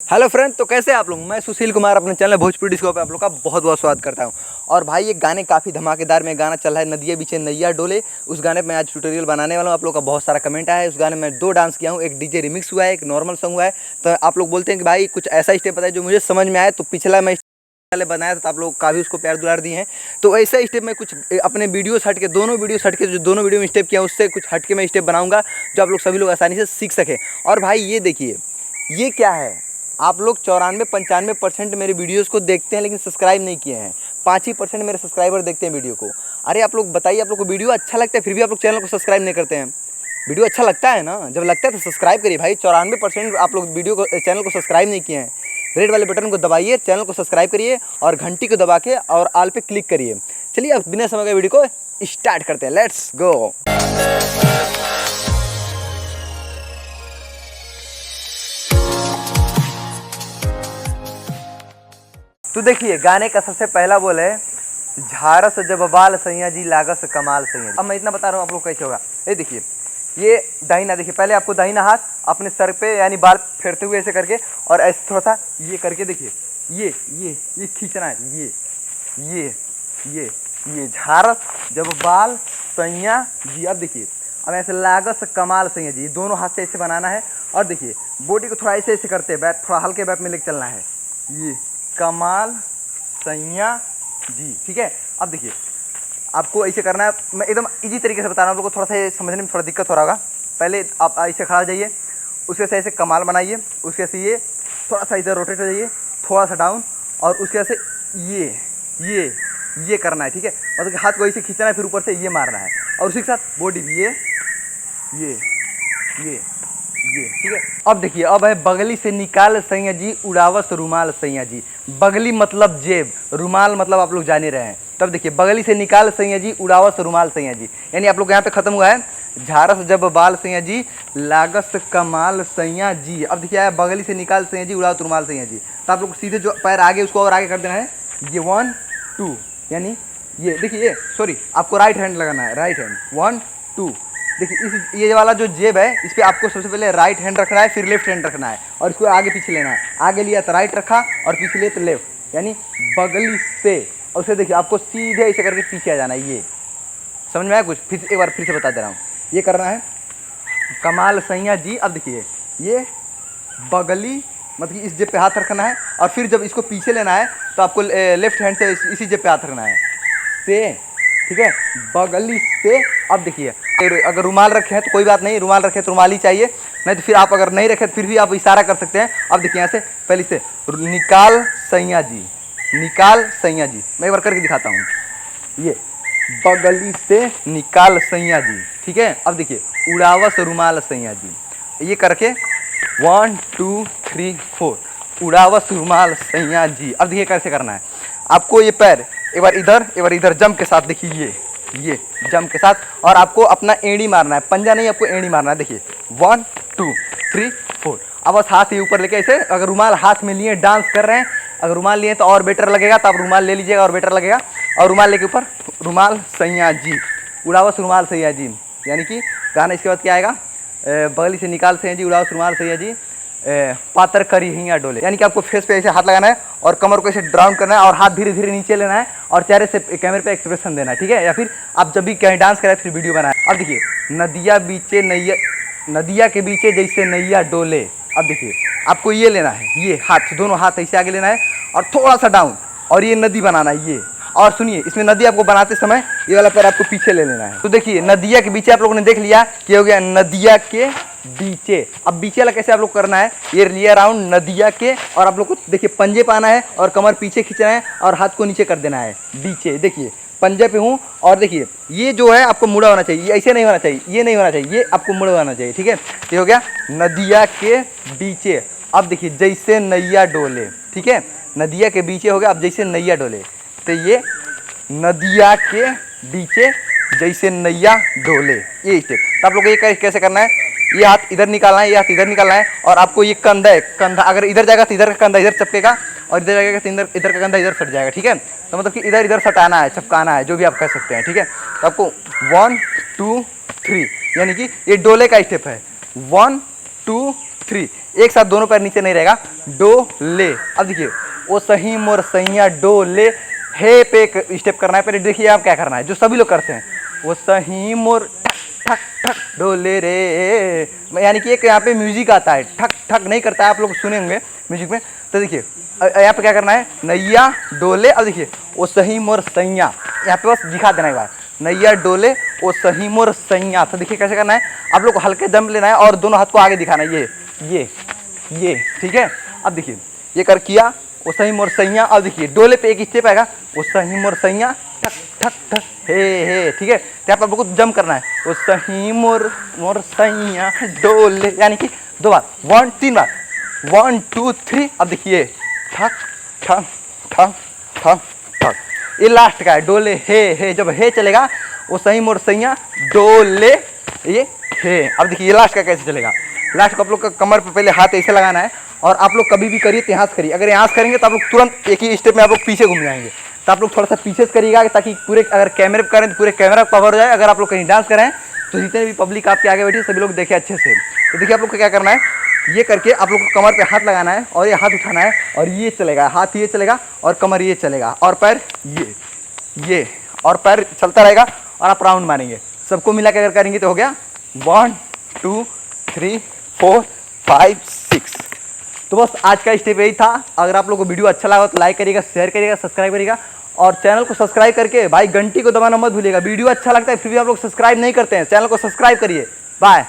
Hello friend, तो कैसे आप लोग। मैं सुशील कुमार अपने चैनल भोजपुरी डिस्को पे आप लोग का बहुत बहुत स्वागत करता हूं। और भाई ये गाने काफ़ी धमाकेदार में गाना चल रहा है, नदिया बीचे नैया डोले। उस गाने पे मैं आज ट्यूटोरियल बनाने वाला हूं। आप लोग का बहुत सारा कमेंट आया है। उस गाने में 2 डांस किया हूं, एक डीजे रिमिक्स हुआ है, एक नॉर्मल सॉन्ग हुआ है। तो आप लोग बोलते हैं कि भाई कुछ ऐसा स्टेप बताए जो मुझे समझ में आए। तो पिछला मैं पहले बनाया था, आप लोग काफ़ी उसको प्यार दुलार दिए हैं। तो ऐसा स्टेप में कुछ अपने वीडियोस हट के, दोनों वीडियोस हट के, जो दोनों वीडियो में स्टेप किया उससे कुछ हट के मैं स्टेप बनाऊंगा जो आप लोग सभी लोग आसानी से सीख सकें। और भाई ये देखिए, ये क्या है। आप लोग 94-95% मेरे वीडियोस को देखते हैं लेकिन सब्सक्राइब नहीं किए हैं। 5% मेरे सब्सक्राइबर देखते हैं वीडियो को। अरे आप लोग बताइए, आप लोग को वीडियो अच्छा लगता है फिर भी आप लोग चैनल को सब्सक्राइब नहीं करते हैं। वीडियो अच्छा लगता है ना, जब लगता है तो सब्सक्राइब करिए भाई। 94% आप लोग वीडियो को, चैनल को सब्सक्राइब नहीं किए हैं। रेड वाले बटन को दबाइए, चैनल को सब्सक्राइब करिए और घंटी को दबा के और ऑल पे क्लिक करिए। चलिए अब बिना समय का वीडियो को स्टार्ट करते हैं। Let's go. तो देखिए, गाने का सबसे पहला बोल है, झारस जब बाल सैया जी लागस कमाल सैया जी। अब मैं इतना बता रहा हूँ आप लोग कैसे होगा। ये देखिए, ये दाहिना, देखिए पहले आपको दाहिना हाथ अपने सर पे यानी बाल फेरते हुए ऐसे करके और ऐसे थोड़ा सा ये करके देखिए, ये खींचना है। ये झारस जब बाल सैया जी। अब देखिए, अब ऐसे लागस कमाल सैया जी, दोनों हाथ से ऐसे बनाना है। और देखिए बॉडी को थोड़ा ऐसे ऐसे करते हैं, बैठ थोड़ा हल्के बैठ में लेके चलना है। ये कमाल सैया जी, ठीक है। अब देखिए आपको ऐसे करना है। मैं एकदम इजी तरीके से बता रहा हूँ आप लोगों को, थोड़ा सा ये समझने में थोड़ा दिक्कत हो रहा होगा। पहले आप ऐसे खड़ा हो जाइए, उसके से ऐसे कमाल बनाइए, उसके से ये थोड़ा सा इधर रोटेट हो जाइए, थोड़ा सा डाउन, और उसके से ये करना है, ठीक है। मतलब हाथ को ऐसे खींचना है, फिर ऊपर से ये मारना है, और उसी के साथ बॉडी भी ये ठीक है। अब देखिए, अब है बगली से निकाल सैया जी उड़ावस रुमाल सैया जी। बगली मतलब जेब, रुमाल मतलब आप लोग जान ही रहे हैं। तब देखिए, बगली से निकाल सैया जी उड़ावस रुमाल सैया जी, यानी आप लोग यहाँ पे खत्म हुआ है झारस जब बाल सैया जी लागस कमाल सैया जी। अब देखिए आया बगली से निकाल सैया जी उड़ावस रुमाल सैया जी। तो आप लोग सीधे जो पैर आगे उसको और आगे कर देना है, ये 1 2, यानी ये देखिए, सॉरी आपको राइट हैंड लगाना है, राइट हैंड 1 2। देखिए इस ये वाला जो जेब है, इस पर आपको सबसे पहले राइट हैंड रखना है, फिर लेफ्ट हैंड रखना है, और इसको आगे पीछे लेना है। आगे लिया तो राइट रखा और पीछे लिया तो लेफ्ट, यानी बगली से। और उसे देखिए आपको सीधे ऐसे करके पीछे आ जाना है। ये समझ में आया कुछ? फिर एक बार फिर से बता दे रहा हूँ। ये करना है कमाल सैया जी। अब देखिए, ये बगली मतलब इस जेब पे हाथ रखना है, और फिर जब इसको पीछे लेना है तो आपको लेफ्ट हैंड से इसी जेब पे हाथ रखना है, से, ठीक है, बगली से। अब देखिए, अगर रुमाल रखे हैं तो कोई बात नहीं, रुमाल रखे तो रुमाल ही चाहिए, नहीं तो फिर आप अगर नहीं रखे तो फिर भी आप इशारा कर सकते हैं। अब देखिए यहाँ से पहले से निकाल सैया जी, निकाल सैया जी। मैं एक बार करके दिखाता हूँ, ये बगली से निकाल सैया जी, ठीक है। अब देखिए उड़ावस रुमाल सैया जी, ये करके 1 2 3 4 उड़ावस रुमाल सैया जी। अब देखिए कैसे करना है आपको। ये पैर एक बार इधर जंप के साथ, देखिए ये जंप के साथ, और आपको अपना एड़ी मारना है, पंजा नहीं, आपको एड़ी मारना है। देखिए 1 2 3 4। अब बस हाथ ही ऊपर लेके ऐसे, अगर रुमाल हाथ में लिए डांस कर रहे हैं, अगर रुमाल लिए तो और बेटर लगेगा, तो आप रुमाल ले लीजिएगा और बेटर लगेगा। और रुमाल लेके ऊपर रुमाल सैया जी, उड़ावस रुमाल सैया जी, यानी कि गाना इसके बाद क्या आएगा, बगली से निकाल सैया जी उड़ावस रुमाल सैया जी पातर करी हिया डोले। यानी कि आपको फेस पे ऐसे हाथ लगाना है और कमर को ऐसे डाउन करना है और हाथ धीरे धीरे नीचे लेना है और चेहरे से कैमरे पे एक्सप्रेशन देना है, ठीक है। या फिर आप जब भी कहीं डांस करें फिर वीडियो बनाए। अब देखिए, नदिया बीचे नैया, नदिया के बीचे जैसे नैया डोले। अब देखिए आपको ये लेना है, ये हाथ, दोनों हाथ ऐसे आगे लेना है और थोड़ा सा डाउन, और ये नदी बनाना है ये। और सुनिए, इसमें नदी आपको बनाते समय ये वाला पैर आपको पीछे ले लेना है। तो देखिए नदिया के बीचे आप लोगों ने देख लिया कि हो गया नदिया के बीचे। अब बीचे वाला कैसे आप लोग करना है, ये लिया राउंड नदिया के, और आप लोग को देखिए पंजे पाना है और कमर पीछे खींचना है और हाथ को नीचे कर देना है बीचे। देखिए पंजे पे हूँ, और देखिए ये जो है आपको मुड़ा होना चाहिए, ये ऐसे नहीं होना चाहिए, ये नहीं होना चाहिए, ये आपको मुड़ा होना चाहिए, ठीक है। ये हो गया नदिया के बीचे। अब देखिए जैसे नैया डोले, ठीक है, नदिया के बीचे हो गया। अब जैसे नैया डोले, तो ये नदिया के बीचे जैसे नैया डोले, ये स्टेप। तो आप लोग ये कैसे करना है, ये हाथ इधर निकालना है, ये हाथ इधर निकालना है, और आपको ये कंधा है, कंधा अगर इधर जाएगा तो इधर का कंधा इधर चपकेगा, और इधर जाएगा तो इधर का कंधा इधर सट जाएगा, ठीक है। तो मतलब कि इधर इधर सटाना है, चपकाना है, जो भी आप कह सकते हैं, ठीक है। तो आपको 1 2 3, यानी कि ये डोले का स्टेप है, 1 2 3, एक साथ दोनों पैर नीचे नहीं रहेगा, डो ले। अब देखिए ओ सही मोर सैया डो ले, हे पे एक स्टेप करना है। पहले देखिए आप क्या करना है जो सभी लोग करते हैं, वो सही मोर ठक ठक ठक डोले रे, यानी कि एक यहाँ पे म्यूजिक आता है, ठक ठक नहीं करता है, आप लोग सुने होंगे म्यूजिक में। तो देखिए यहाँ पे क्या करना है, नैया डोले। अब देखिए वो सही मोर सैया, यहाँ पे बस दिखा देना एक बार, नैया डोले वो सही मोर सैया। तो देखिए कैसे करना है, आप लोग को हल्के दम लेना है और दोनों हाथ को आगे दिखाना है, ये ठीक है। अब देखिए ये कर किया वो सही मोर सैया। अब देखिए डोले पे एक स्टेप आएगा, वो सही मोर सैया ठक ठक ठक हे, ठीक है। तो आप लोग को जम करना है, वो सही मोर मोर सैया डोले, यानी कि 2 बार, 3 बार, 1 2 3। अब देखिए ठक ठक ठक ठक ठक, ये लास्ट का है डोले हे। जब हे चलेगा वो सही मोर सैया डोले ये हे। अब देखिए ये लास्ट का कैसे चलेगा, लास्ट को आप लोग का कमर पे पहले हाथ ऐसे लगाना है, और आप लोग कभी भी करिए तो यहाँ से करिए। अगर यहाँ से करेंगे तो आप लोग तुरंत एक ही स्टेप में आप लोग पीछे घूम जाएंगे, तो आप लोग थोड़ा सा पीछे से करिएगा ताकि पूरे, अगर कैमरे पे करें तो पूरे कैमरा कवर हो जाए। अगर आप लोग कहीं डांस करें तो जितने भी पब्लिक आपके आगे बैठी सभी लोग देखें अच्छे से। तो देखिए आप लोग को क्या करना है, ये करके आप लोग को कमर पे हाथ लगाना है और ये हाथ उठाना है, और ये चलेगा, हाथ ये चलेगा और कमर ये चलेगा, और पैर ये और पैर चलता रहेगा, और आप राउंड मारेंगे। सबको मिला के अगर करेंगे तो हो गया 1 2 3 4 5 6। तो बस आज का स्टेप यही था। अगर आप लोगों को वीडियो अच्छा लगा तो लाइक करिएगा, शेयर करिएगा, सब्सक्राइब करिएगा, और चैनल को सब्सक्राइब करके भाई घंटी को दबाना मत भूलिएगा। वीडियो अच्छा लगता है फिर भी आप लोग सब्सक्राइब नहीं करते हैं, चैनल को सब्सक्राइब करिए। बाय।